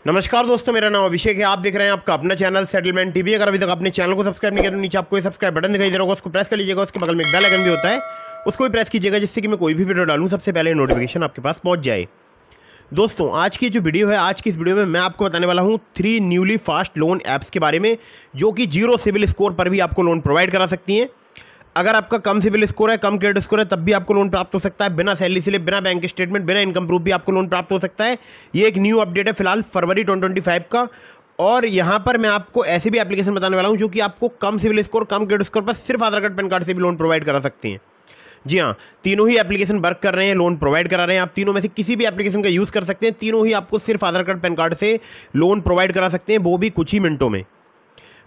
नमस्कार दोस्तों, मेरा नाम अभिषेक है। आप देख रहे हैं आपका अपना चैनल सेटलमेंट टीवी। अगर अभी तक अपने चैनल को सब्सक्राइब नहीं किया तो नीचे आपको सब्सक्राइब बटन दिखाई दे रहा होगा, उसको प्रेस कर लीजिएगा। उसके बगल में एक बेल आइकन भी होता है, उसको भी प्रेस कीजिएगा, जिससे कि मैं कोई भी वीडियो डालूं सबसे पहले नोटिफिकेशन आपके पास पहुंच जाए। दोस्तों, आज की जो वीडियो है, आज की इस वीडियो में मैं आपको बताने वाला हूं 3 न्यूली फास्ट लोन ऐप्स के बारे में, जो कि 0 सिविल स्कोर पर भी आपको लोन प्रोवाइड करा सकती हैं। अगर आपका कम सिविल स्कोर है, कम क्रेडिट स्कोर है, तब भी आपको लोन प्राप्त हो सकता है। बिना सैलरी स्लिप, बिना बैंक स्टेटमेंट, बिना इनकम प्रूफ भी आपको लोन प्राप्त हो सकता है। ये एक न्यू अपडेट है फिलहाल फरवरी 2025 का। और यहाँ पर मैं आपको ऐसे भी एप्लीकेशन बताने वाला हूँ जो कि आपको कम सिविल स्कोर, कम क्रेडिट स्कोर पर सिर्फ आधार कार्ड, पैन कार्ड से भी लोन प्रोवाइड करा सकती हैं। जी हाँ, तीनों ही एप्लीकेशन वर्क कर रहे हैं, लोन प्रोवाइड करा रहे हैं। आप तीनों में से किसी भी एप्लीकेशन का यूज़ कर सकते हैं। तीनों ही आपको सिर्फ आधार कार्ड, पैन कार्ड से लोन प्रोवाइड करा सकते हैं, वो भी कुछ ही मिनटों में।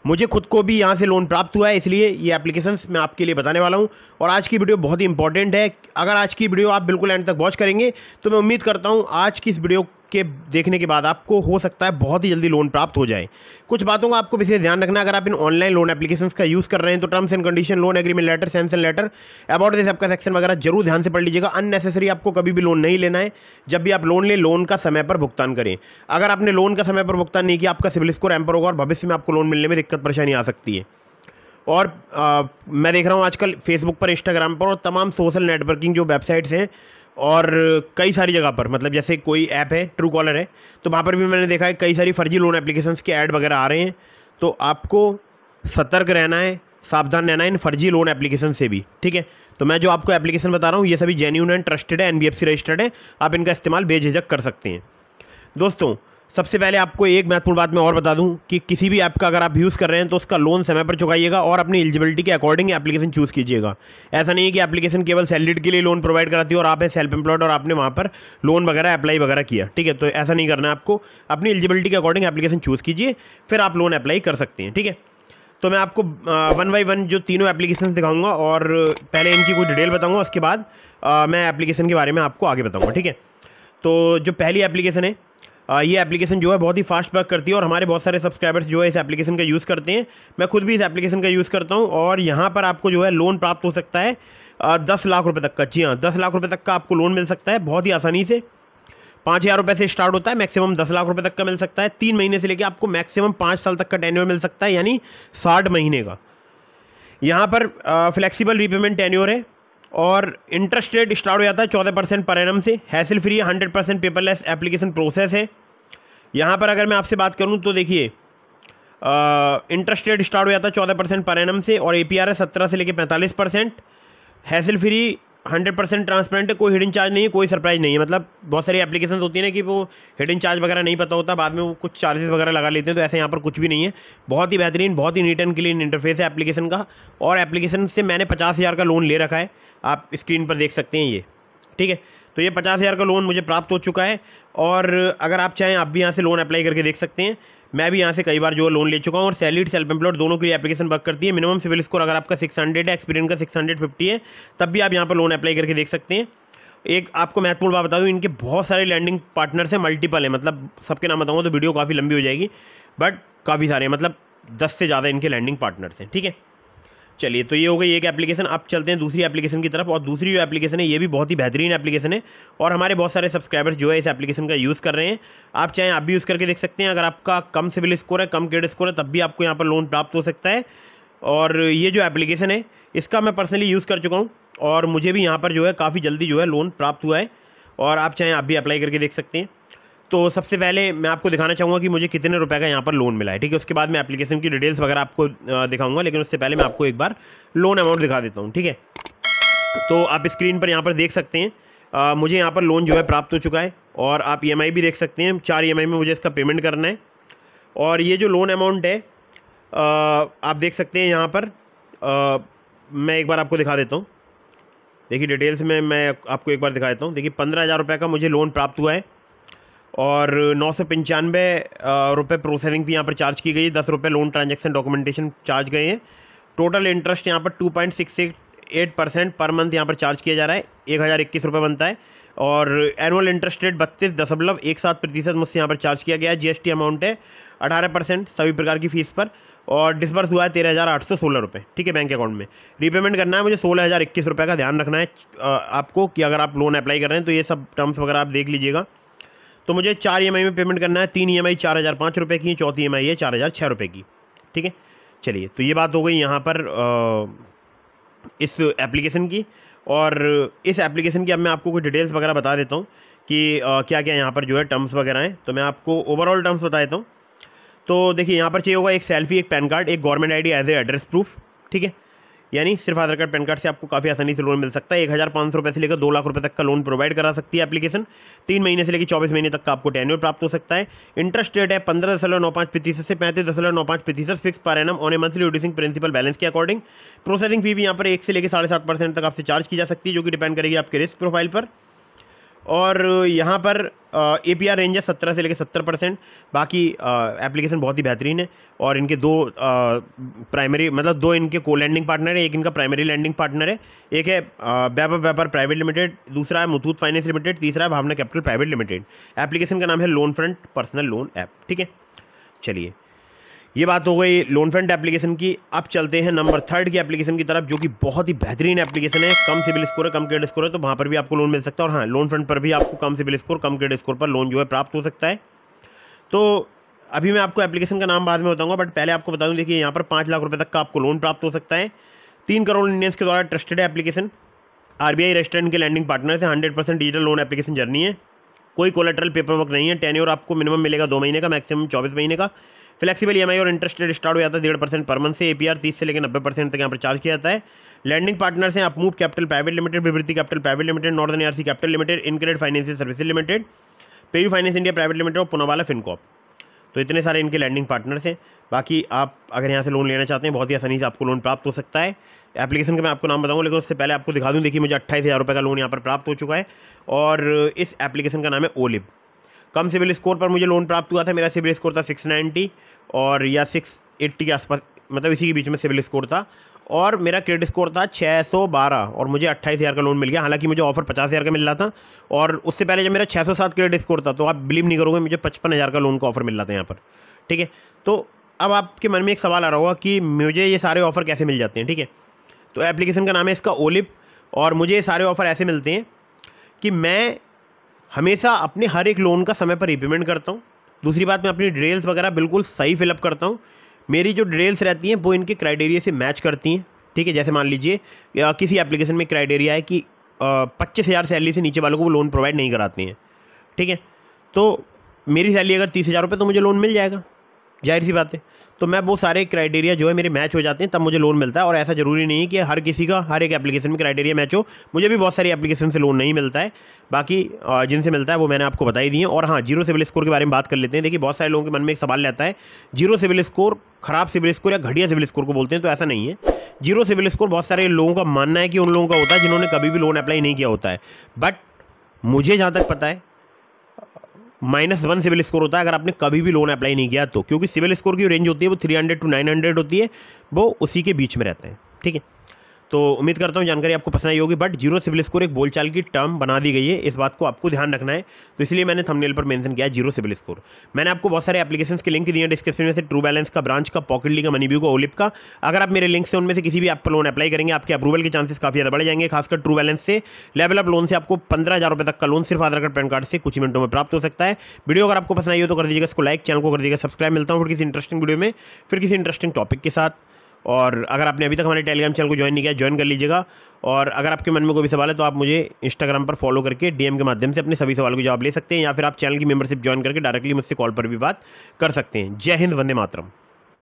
मुझे खुद को भी यहाँ से लोन प्राप्त हुआ है, इसलिए ये एप्लीकेशंस मैं आपके लिए बताने वाला हूँ। और आज की वीडियो बहुत ही इंपॉर्टेंट है। अगर आज की वीडियो आप बिल्कुल एंड तक वॉच करेंगे तो मैं उम्मीद करता हूँ आज की इस वीडियो के देखने के बाद आपको हो सकता है बहुत ही जल्दी लोन प्राप्त हो जाए। कुछ बातों का आपको विशेष ध्यान रखना है। अगर आप इन ऑनलाइन लोन एप्लीकेशंस का यूज़ कर रहे हैं तो terms and condition, loan agreement letter, sanction letter, about this आपका सेक्शन वगैरह जरूर ध्यान से पढ़ लीजिएगा। अननेसेसरी आपको कभी भी लोन नहीं लेना है। जब भी आप लोन लें, लोन का समय पर भुगतान करें। अगर आपने लोन का समय पर भुगतान नहीं किया, आपका सिविल स्कोर एम्पर होगा और भविष्य में आपको लोन मिलने में दिक्कत परेशानी आ सकती है। और मैं देख रहा हूँ आजकल फेसबुक पर, इंस्टाग्राम पर और तमाम सोशल नेटवर्किंग जो वेबसाइट्स हैं और कई सारी जगह पर, मतलब जैसे कोई ऐप है, ट्रू कॉलर है, तो वहाँ पर भी मैंने देखा है कई सारी फर्जी लोन एप्लीकेशंस के ऐड वगैरह आ रहे हैं। तो आपको सतर्क रहना है, सावधान रहना है इन फर्जी लोन एप्लीकेशन से भी। ठीक है, तो मैं जो आपको एप्लीकेशन बता रहा हूँ ये सभी जेन्युइन एंड ट्रस्टेड है, NBFC रजिस्टर्ड है। आप इनका इस्तेमाल बेझिझक कर सकते हैं। दोस्तों, सबसे पहले आपको एक महत्वपूर्ण बात मैं और बता दूं कि किसी भी ऐप का अगर आप यूज़ कर रहे हैं तो उसका लोन समय पर चुकाइएगा और अपनी एलिजिबिलिटी के अकॉर्डिंग एप्लीकेशन चूज़ कीजिएगा। ऐसा नहीं है कि एप्लीकेशन केवल सैलरीड के लिए लोन प्रोवाइड कराती है और आप है सेल्फ एम्प्लॉयड और आपने वहाँ पर लोन वगैरह अप्लाई वगैरह किया। ठीक है, तो ऐसा नहीं करना है आपको। अपनी एलिजिबिलिटी के अकॉर्डिंग एप्लीकेशन चूज़ कीजिए, फिर आप लोन अप्लाई कर सकते हैं। ठीक है, तो मैं आपको 1 बाई 1 जो तीनों एप्लीकेशन दिखाऊंगा और पहले इनकी कुछ डिटेल बताऊंगा, उसके बाद मैं एप्लीकेशन के बारे में आपको आगे बताऊंगा। ठीक है, तो जो पहली एप्लीकेशन है, ये एप्लीकेशन जो है बहुत ही फास्ट वर्क करती है और हमारे बहुत सारे सब्सक्राइबर्स जो है इस एप्लीकेशन का यूज़ करते हैं। मैं खुद भी इस एप्लीकेशन का यूज़ करता हूँ और यहाँ पर आपको जो है लोन प्राप्त हो सकता है 10 लाख रुपए तक का। जी हाँ, 10 लाख रुपए तक का आपको लोन मिल सकता है बहुत ही आसानी से। 5,000 रुपये से स्टार्ट होता है, मैक्सिमम 10 लाख रुपए तक का मिल सकता है। 3 महीने से लेकर आपको मैक्सिमम 5 साल तक का टेन्योर मिल सकता है, यानी 60 महीने का। यहाँ पर फ्लेक्सिबल रीपेमेंट टेन्योर है और इंटरेस्ट रेट स्टार्ट हो जाता है 14% पर एनम से। Hassle free 100% paperless application process है। यहाँ पर अगर मैं आपसे बात करूँ तो देखिए, इंटरेस्ट रेट स्टार्ट हो जाता है 14% पर एनम से और APR है 17 से लेकर 45%। हैसल फ्री 100% ट्रांसपेरेंट है, कोई हिडन चार्ज नहीं है, कोई सरप्राइज नहीं है। मतलब बहुत सारी एप्लीकेशन होती है ना कि वो हिडन चार्ज वगैरह नहीं पता होता, बाद में वो कुछ चार्जेस वगैरह लगा लेते हैं, तो ऐसे यहाँ पर कुछ भी नहीं है। बहुत ही बेहतरीन, बहुत ही नीट एंड क्लीन इंटरफेस है एप्लीकेशन का। और एप्लीकेशन से मैंने 50,000 का लोन ले रखा है, आप स्क्रीन पर देख सकते हैं ये। ठीक है, तो ये 50,000 का लोन मुझे प्राप्त हो चुका है और अगर आप चाहें आप भी यहाँ से लोन अप्लाई करके देख सकते हैं। मैं भी यहाँ से कई बार जो लोन ले चुका हूँ और सैलरीड, सेल्फ एम्प्लॉयड दोनों की एप्लीकेशन वर्क करती है। मिनिमम सिविल स्कोर अगर आपका 600 है, एक्सपीरियंस का 650 है, तब भी आप यहाँ पर लोन अप्लाई करके देख सकते हैं। एक आपको महत्वपूर्ण बात बता दूँ, इनके बहुत सारे लैंडिंग पार्टनर्स हैं, मल्टीपल है। मतलब सबके नाम बताऊँगा तो वीडियो काफ़ी लंबी हो जाएगी, बट काफ़ी सारे, मतलब 10 से ज़्यादा इनके लैंडिंग पार्टनर्स हैं। ठीक है, चलिए, तो ये हो गई एक एप्लीकेशन। अब चलते हैं दूसरी एप्लीकेशन की तरफ। और दूसरी जो एप्लीकेशन है ये भी बहुत ही बेहतरीन एप्लीकेशन है और हमारे बहुत सारे सब्सक्राइबर्स जो है इस एप्लीकेशन का यूज़ कर रहे हैं। आप चाहें आप भी यूज़ करके देख सकते हैं। अगर आपका कम सिविल स्कोर है, कम क्रेडिट स्कोर है, तब भी आपको यहाँ पर लोन प्राप्त हो सकता है। और ये जो एप्लीकेशन है इसका मैं पर्सनली यूज़ कर चुका हूँ और मुझे भी यहाँ पर जो है काफ़ी जल्दी जो है लोन प्राप्त हुआ है और आप चाहें आप भी अप्लाई करके देख सकते हैं। तो सबसे पहले मैं आपको दिखाना चाहूँगा कि मुझे कितने रुपए का यहाँ पर लोन मिला है। ठीक है, उसके बाद मैं एप्लीकेशन की डिटेल्स वगैरह आपको दिखाऊंगा, लेकिन उससे पहले मैं आपको एक बार लोन अमाउंट दिखा देता हूँ। ठीक है, तो आप स्क्रीन पर यहाँ पर देख सकते हैं मुझे यहाँ पर लोन जो है प्राप्त हो चुका है और आप EMI भी देख सकते हैं। 4 EMI में मुझे इसका पेमेंट करना है और ये जो लोन अमाउंट है आप देख सकते हैं यहाँ पर। मैं एक बार आपको दिखा देता हूँ। देखिए, डिटेल्स में मैं आपको एक बार दिखा देता हूँ। देखिए, 15,000 रुपये का मुझे लोन प्राप्त हुआ है और 995 रुपये प्रोसेसिंग फी यहाँ पर चार्ज की गई है। 10 रुपये लोन ट्रांजैक्शन डॉक्यूमेंटेशन चार्ज गए हैं। टोटल इंटरेस्ट यहाँ पर 2.68% पर मंथ यहाँ पर चार्ज किया जा रहा है। 1,021 रुपये बनता है और एनुअल इंटरेस्ट रेट 32.17% मुझसे यहाँ पर चार्ज किया गया है। GST अमाउंट है 18% सभी प्रकार की फ़ीस पर और डिसबर्स हुआ है 13,816 रुपये। ठीक है, बैंक अकाउंट में रीपेमेंट करना है मुझे 16,021 रुपये का। ध्यान रखना है आपको कि अगर आप लोन अप्लाई कर रहे हैं तो ये सब टर्म्स वगैरह आप देख लीजिएगा। तो मुझे 4 EMI में पेमेंट करना है। 3 EMI 4005 रुपये की, चौथी EMI है 4006 रुपये की। ठीक है, चलिए, तो ये बात हो गई यहाँ पर इस एप्लीकेशन की। और इस एप्लीकेशन की अब मैं आपको कुछ डिटेल्स वगैरह बता देता हूँ कि क्या क्या यहाँ पर जो है टर्म्स वगैरह हैं। तो मैं आपको ओवरऑल टर्म्स बता देता हूँ। तो देखिए, यहाँ पर चाहिए होगा एक सेल्फी, एक पैन कार्ड, एक government ID as a address proof. ठीक है, यानी सिर्फ आधार कार्ड पैन कार्ड से आपको काफ़ी आसानी से लोन मिल सकता है। 1500 रुपये से लेकर 2 लाख रुपये तक का लोन प्रोवाइड करा सकती है एप्लीकेशन। 3 महीने से लेकर 24 महीने तक का आपको टेन्योर प्राप्त हो सकता है। इंटरेस्ट रेट है 15.95% से 35.95% फिक्स पर annum on a monthly reducing principal balance के अकॉर्डिंग। प्रोसेसिंग फी भी यहाँ पर 1 से लेकर 7.5% तक आपसे चार्ज की जा सकती है, जो कि डिपेंड करेगी आपके रिस्क प्रोफाइल पर। और यहाँ पर APR रेंज है 17 से लेकर 70%। बाकी एप्लीकेशन बहुत ही बेहतरीन है। और इनके 2 प्राइमरी, मतलब 2 इनके को लैंडिंग पार्टनर है। एक इनका प्राइमरी लैंडिंग पार्टनर है, एक है व्यापार प्राइवेट लिमिटेड, दूसरा है मुथूट फाइनेंस लिमिटेड, तीसरा है भावना कैपिटल प्राइवेट लिमिटेड। एप्लीकेशन का नाम है loan front personal loan app. ठीक है, चलिए, ये बात हो गई लोन फ्रंट एप्लीकेशन की। अब चलते हैं नंबर 3 की एप्लीकेशन की तरफ, जो कि बहुत ही बेहतरीन एप्लीकेशन है। कम सिबिल स्कोर है, कम क्रेडिट स्कोर है, तो वहाँ पर भी आपको लोन मिल सकता है। और हाँ, लोन फ्रंट पर भी आपको कम सिबिल स्कोर, कम क्रेडिट स्कोर पर लोन जो है प्राप्त हो सकता है। तो अभी मैं आपको एप्लीकेशन का नाम बाद में बताऊंगा, बट पहले आपको बता दूं, देखिए यहाँ पर 5 लाख रुपये तक का आपको लोन प्राप्त हो सकता है। 3 करोड़ इंडियंस के द्वारा ट्रस्टेड एप्लीकेशन, RBI रेस्टोरेंट के लैंडिंग पार्टनर से 100% डिजिटल लोन एप्लीकेशन जर्नी है। कोई कोलेटरल पेपर वर्क नहीं है। टेन्योर आपको मिनिमम मिलेगा 2 महीने का, मैक्सिमम 24 महीने का। फ्लेक्सिबल EMI और इंटरेस्ट रेट स्टार्ट हो जाता है 1.5% पर मंथ से। APR 30 से लेकर 90% तक यहाँ पर चार्ज किया जाता है। लैंडिंग पार्टनर से Upmove Capital Private Limited, Vivriti Capital Private Limited, Northern ARC Capital Limited, InCred Financial Services Limited, PayU Finance India Private Limited और पुनावाला फिनकॉप। तो इतने सारे इनके लैंडिंग पार्टनर्स हैं। बाकी आप अगर यहाँ से लोन लेना चाहते हैं, बहुत ही आसानी से आपको लोन प्राप्त हो सकता है। एप्लीकेशन का मैं आपको नाम बताऊंगा, लेकिन उससे पहले आपको दिखा दूँ। देखिए, मुझे 28,000 रुपये का लोन यहाँ पर प्राप्त हो चुका है। और इस एप्लीकेशन का नाम है ओलिव। कम सिविल स्कोर पर मुझे लोन प्राप्त हुआ था। मेरा सिविल स्कोर था 690 और या 680 के आसपास, मतलब इसी के बीच में सिविल स्कोर था। और मेरा क्रेडिट स्कोर था 612 और मुझे 28,000 का लोन मिल गया। हालांकि मुझे ऑफर 50,000 का मिल रहा था, और उससे पहले जब मेरा 607 क्रेडिट स्कोर था, तो आप बिलीव नहीं करोगे, मुझे 55,000 का लोन का ऑफर मिल रहा था यहाँ पर। ठीक है, तो अब आपके मन में एक सवाल आ रहा होगा कि मुझे ये सारे ऑफर कैसे मिल जाते हैं। ठीक है, तो एप्लीकेशन का नाम है इसका ओलिव। और मुझे ये सारे ऑफर ऐसे मिलते हैं कि मैं हमेशा अपने हर एक लोन का समय पर रीपेमेंट करता हूँ। दूसरी बात, मैं अपनी डिटेल्स वगैरह बिल्कुल सही फिलअप करता हूँ। मेरी जो डिटेल्स रहती हैं वो इनके क्राइटेरिया से मैच करती हैं। ठीक है, जैसे मान लीजिए किसी एप्लीकेशन में क्राइटेरिया है कि 25,000 सैलरी से नीचे वालों को वो लोन प्रोवाइड नहीं कराते हैं। ठीक है, तो मेरी सैलरी अगर 30,000 रुपये, तो मुझे लोन मिल जाएगा, जाहिर सी बात है। तो मैं वो सारे क्राइटेरिया जो है मेरे मैच हो जाते हैं, तब मुझे लोन मिलता है। और ऐसा ज़रूरी नहीं है कि हर किसी का हर एक एप्लीकेशन में क्राइटेरिया मैच हो। मुझे भी बहुत सारी एप्लीकेशन से लोन नहीं मिलता है। बाकी जिनसे मिलता है वो मैंने आपको बता ही दिए। और हाँ, जीरो सिविल स्कोर के बारे में बात कर लेते हैं। देखिए, बहुत सारे लोगों के मन में एक सवाल रहता है, जीरो सिविल स्कोर खराब सिविल स्कोर या घटिया सिविल स्कोर को बोलते हैं। तो ऐसा नहीं है। जीरो सिविल स्कोर बहुत सारे लोगों का मानना है कि उन लोगों का होता है जिन्होंने कभी भी लोन अप्लाई नहीं किया होता है। बट मुझे जहाँ तक पता है, -1 सिविल स्कोर होता है अगर आपने कभी भी लोन अप्लाई नहीं किया तो। क्योंकि सिविल स्कोर की रेंज होती है वो 300 to 900 होती है, वो उसी के बीच में रहता है। ठीक है, तो उम्मीद करता हूँ जानकारी आपको पसंद आई होगी। बट जीरो सिविल स्कोर एक बोलचाल की टर्म बना दी गई है, इस बात को आपको ध्यान रखना है। तो इसलिए मैंने थंबनेल पर मेंशन किया है जीरो सिविल स्कोर। मैंने आपको बहुत सारे एप्लीकेशंस के लिंक दिए हैं डिस्क्रिप्शन में से, ट्रू बैलेंस का, ब्रांच का, पॉकेटली का, मनीव्यू का, ओलिव का। अगर आप मेरे लिंक से उनमें से किसी भी ऐप पर लोन अप्लाई करेंगे, आपके अप्रूवल के चांसेस काफी ज़्यादा बढ़ जाएंगे। खासकर ट्रू बैलेंस से, लेवल अप लोन से आपको 15,000 रुपये तक का लोन सिर्फ आधार कार्ड पैन कार्ड से कुछ मिनटों में प्राप्त हो सकता है। वीडियो अगर आपको पसंद आई हो तो कर दीजिएगा इसको लाइक, चैनल को कर दीजिएगा सब्सक्राइब। मिलता हूँ फिर किसी इंटरेस्टिंग वीडियो में, फिर किसी इंटरेस्टिंग टॉपिक के साथ। और अगर आपने अभी तक हमारे टेलीग्राम चैनल को ज्वाइन नहीं किया, ज्वाइन कर लीजिएगा। और अगर आपके मन में कोई भी सवाल है तो आप मुझे इंस्टाग्राम पर फॉलो करके DM के माध्यम से अपने सभी सवालों के जवाब ले सकते हैं, या फिर आप चैनल की मेंबरशिप ज्वाइन करके डायरेक्टली मुझसे कॉल पर भी बात कर सकते हैं। जय हिंद, वंदे मातरम।